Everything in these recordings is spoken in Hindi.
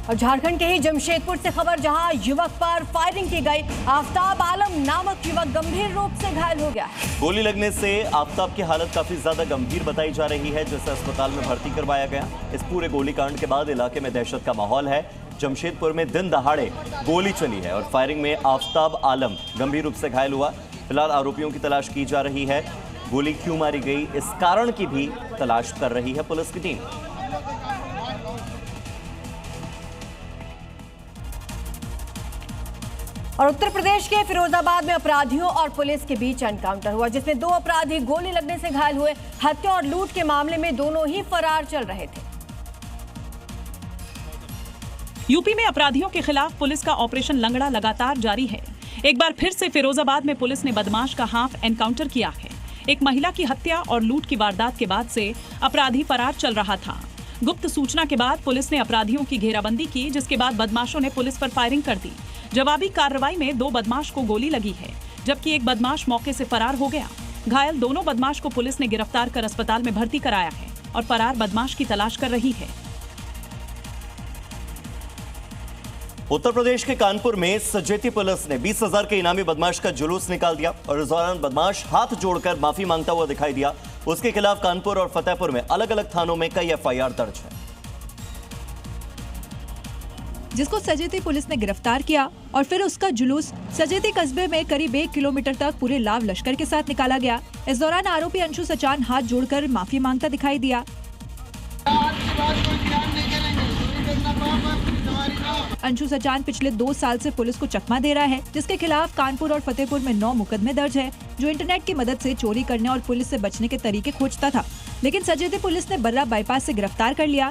और झारखंड के ही जमशेदपुर से खबर, जहां युवक पर फायरिंग की गई। आफताब आलम नामक युवक गंभीर रूप से घायल हो गया है। गोली लगने से आफताब की हालत काफी ज्यादा गंभीर बताई जा रही है, जिसे अस्पताल में भर्ती करवाया गया। इस पूरे गोलीकांड के बाद इलाके में दहशत का माहौल है। जमशेदपुर में दिन दहाड़े गोली चली है और फायरिंग में आफताब आलम गंभीर रूप से घायल हुआ। फिलहाल आरोपियों की तलाश की जा रही है। गोली क्यों मारी गई, इस कारण की भी तलाश कर रही है पुलिस की टीम। और उत्तर प्रदेश के फिरोजाबाद में अपराधियों और पुलिस के बीच एनकाउंटर हुआ, जिसमें 2 अपराधी गोली लगने से घायल हुए। हत्या और लूट के मामले में दोनों ही फरार चल रहे थे। यूपी में अपराधियों के खिलाफ पुलिस का ऑपरेशन लंगड़ा लगातार जारी है। एक बार फिर से फिरोजाबाद में पुलिस ने बदमाश का हाफ एनकाउंटर किया है। एक महिला की हत्या और लूट की वारदात के बाद से अपराधी फरार चल रहा था। गुप्त सूचना के बाद पुलिस ने अपराधियों की घेराबंदी की, जिसके बाद बदमाशों ने पुलिस पर फायरिंग कर दी। जवाबी कार्रवाई में 2 बदमाश को गोली लगी है, जबकि एक बदमाश मौके से फरार हो गया। घायल दोनों बदमाश को पुलिस ने गिरफ्तार कर अस्पताल में भर्ती कराया है और फरार बदमाश की तलाश कर रही है। उत्तर प्रदेश के कानपुर में सजेती पुलिस ने 20,000 के इनामी बदमाश का जुलूस निकाल दिया और इस दौरान बदमाश हाथ जोड़कर माफी मांगता हुआ दिखाई दिया। उसके खिलाफ कानपुर और फतेहपुर में अलग अलग थानों में कई एफआईआर दर्ज है। जिसको सजेती पुलिस ने गिरफ्तार किया और फिर उसका जुलूस सजेती कस्बे में करीब 1 किलोमीटर तक पूरे लाव लश्कर के साथ निकाला गया। इस दौरान आरोपी अंशु सचान हाथ जोड़कर माफी मांगता दिखाई दिया। अंशु सचान पिछले 2 साल से पुलिस को चकमा दे रहा है, जिसके खिलाफ कानपुर और फतेहपुर में 9 मुकदमे दर्ज है, जो इंटरनेट की मदद से चोरी करने और पुलिस से बचने के तरीके खोजता था। लेकिन सजेती पुलिस ने बर्रा बाईपास से गिरफ्तार कर लिया।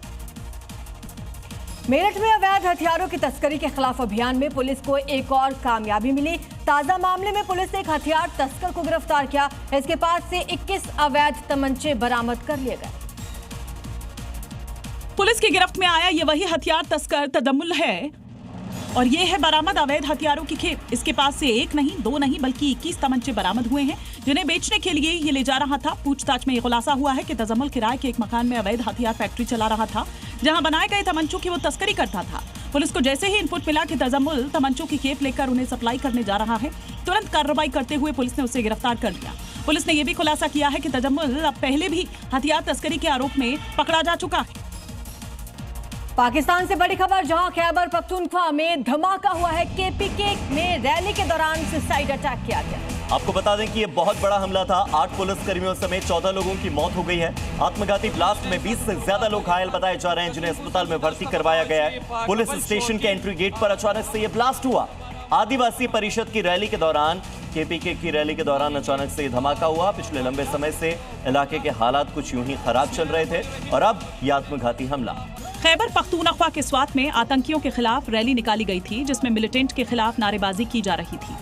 मेरठ में अवैध हथियारों की तस्करी के खिलाफ अभियान में पुलिस को एक और कामयाबी मिली। ताजा मामले में पुलिस ने एक हथियार तस्कर को गिरफ्तार किया। इसके पास से 21 अवैध तमंचे बरामद कर लिए गए। पुलिस की गिरफ्त में आया ये वही हथियार तस्कर तजम्मुल है और ये है बरामद अवैध हथियारों की खेप। इसके पास से 1 नहीं 2 नहीं बल्कि 21 तमंचे बरामद हुए हैं, जिन्हें बेचने के लिए ये ले जा रहा था। पूछताछ में ये खुलासा हुआ है कि तजम्मुल किराए के एक मकान में अवैध हथियार फैक्ट्री चला रहा था, जहां बनाए गए तमंचों की वो तस्करी करता था। पुलिस को जैसे ही इनपुट मिला कि तजम्मुल तमंचों की खेप लेकर उन्हें सप्लाई करने जा रहा है, तुरंत कार्रवाई करते हुए पुलिस ने उसे गिरफ्तार कर लिया। पुलिस ने यह भी खुलासा किया है कि तजम्मुल अब पहले भी हथियार तस्करी के आरोप में पकड़ा जा चुका है। पाकिस्तान से बड़ी खबर, जहां खैबर पख्तूनख्वा में धमाका हुआ है। केपीके में रैली के दौरान सुसाइड अटैक किया गया। आपको बता दें कि यह बहुत बड़ा हमला था। 8 पुलिसकर्मियों समेत 14 लोगों की मौत हो गई है। आत्मघाती ब्लास्ट में 20 से ज्यादा लोग घायल बताए जा रहे हैं, जिन्हें अस्पताल में भर्ती करवाया गया है। पुलिस स्टेशन के एंट्री गेट पर अचानक से यह ब्लास्ट हुआ। आदिवासी परिषद की रैली के दौरान, केपीके की रैली के दौरान अचानक से धमाका हुआ। पिछले लंबे समय से इलाके के हालात कुछ यूं ही खराब चल रहे थे और अब यह आत्मघाती हमला। खैबर पख्तूनख्वा के स्वात में आतंकियों के खिलाफ रैली निकाली गई थी, जिसमें मिलिटेंट के खिलाफ नारेबाजी की जा रही थी।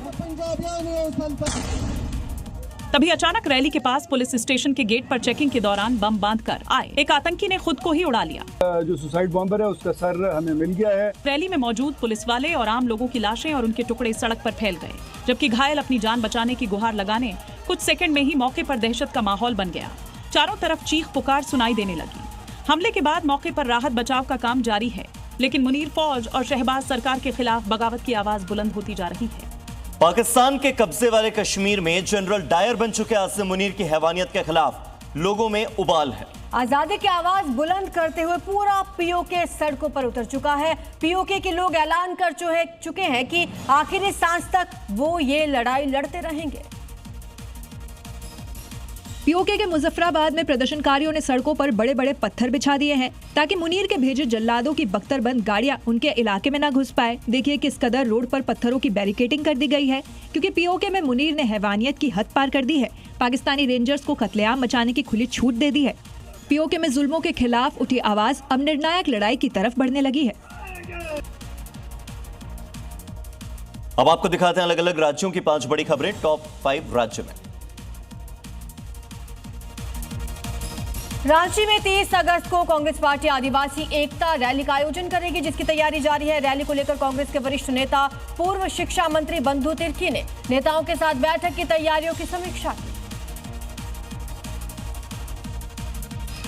तभी अचानक रैली के पास पुलिस स्टेशन के गेट पर चेकिंग के दौरान बम बांधकर आए एक आतंकी ने खुद को ही उड़ा लिया। जो सुसाइड बॉम्बर है उसका सर हमें मिल गया है। रैली में मौजूद पुलिस वाले और आम लोगों की लाशें और उनके टुकड़े सड़क पर फैल गए, जबकि घायल अपनी जान बचाने की गुहार लगाने कुछ सेकंड में ही मौके पर दहशत का माहौल बन गया। चारों तरफ चीख पुकार सुनाई देने लगी। हमले के बाद मौके पर राहत बचाव का काम जारी है, लेकिन मुनीर फौज और शहबाज सरकार के खिलाफ बगावत की आवाज बुलंद होती जा रही है। पाकिस्तान के कब्जे वाले कश्मीर में जनरल डायर बन चुके आसिम मुनीर की हैवानियत के खिलाफ लोगों में उबाल है। आजादी की आवाज बुलंद करते हुए पूरा पीओके सड़कों पर उतर चुका है। पीओके के लोग ऐलान कर चुके हैं कि आखिरी सांस तक वो ये लड़ाई लड़ते रहेंगे। पीओके के मुजफ्फराबाद में प्रदर्शनकारियों ने सड़कों पर बड़े बड़े पत्थर बिछा दिए हैं, ताकि मुनीर के भेजे जल्लादों की बख्तरबंद गाड़ियां उनके इलाके में न घुस पाए। देखिए किस कदर रोड पर पत्थरों की बैरिकेडिंग कर दी गई है, क्योंकि पीओके में मुनीर ने हैवानियत की हद पार कर दी है। पाकिस्तानी रेंजर्स को कत्लेआम मचाने की खुली छूट दे दी है। पीओके में जुल्मों के खिलाफ उठी आवाज अब निर्णायक लड़ाई की तरफ बढ़ने लगी है। अब आपको दिखाते हैं अलग अलग राज्यों की 5 बड़ी खबरें। टॉप 5 राज्य में। रांची में 30 अगस्त को कांग्रेस पार्टी आदिवासी एकता रैली का आयोजन करेगी, जिसकी तैयारी जारी है। रैली को लेकर कांग्रेस के वरिष्ठ नेता पूर्व शिक्षा मंत्री बंधु तिर्की ने नेताओं के साथ बैठक की तैयारियों की समीक्षा की।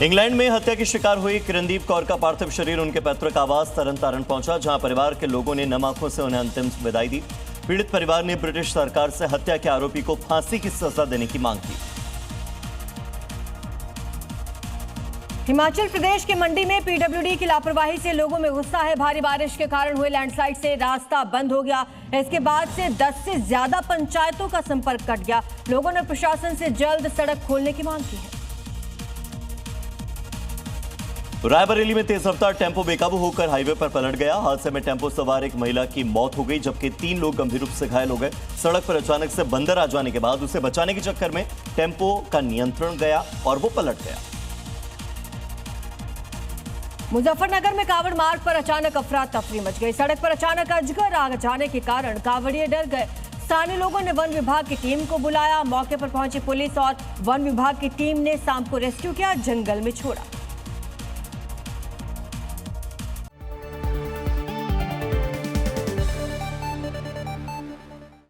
इंग्लैंड में हत्या की शिकार हुई किरणदीप कौर का पार्थिव शरीर उनके पैतृक आवास तरन तारण पहुंचा, जहां परिवार के लोगों ने नम आंखों से उन्हें अंतिम विदाई दी। पीड़ित परिवार ने ब्रिटिश सरकार से हत्या के आरोपी को फांसी की सजा देने की मांग की। हिमाचल प्रदेश के मंडी में पीडब्ल्यूडी की लापरवाही से लोगों में गुस्सा है। भारी बारिश के कारण हुए लैंडस्लाइड से रास्ता बंद हो गया। इसके बाद से 10 से ज्यादा पंचायतों का संपर्क कट गया। लोगों ने प्रशासन से जल्द सड़क खोलने की मांग की है। रायबरेली में तेज रफ्तार टेंपो बेकाबू होकर हाईवे पर पलट गया। हादसे में टेंपो सवार एक महिला की मौत हो गई, जबकि 3 लोग गंभीर रूप से घायल हो गए। सड़क पर अचानक से बंदर आ जाने के बाद उसे बचाने के चक्कर में टेंपो का नियंत्रण गया और वो पलट गया। मुजफ्फरनगर में कांवड़ मार्ग पर अचानक अफरा तफरी मच गई। सड़क पर अचानक अजगर आ जाने के कारण कांवड़िए डर गए। स्थानीय लोगों ने वन विभाग की टीम को बुलाया। मौके पर पहुंची पुलिस और वन विभाग की टीम ने सांप को रेस्क्यू किया, जंगल में छोड़ा।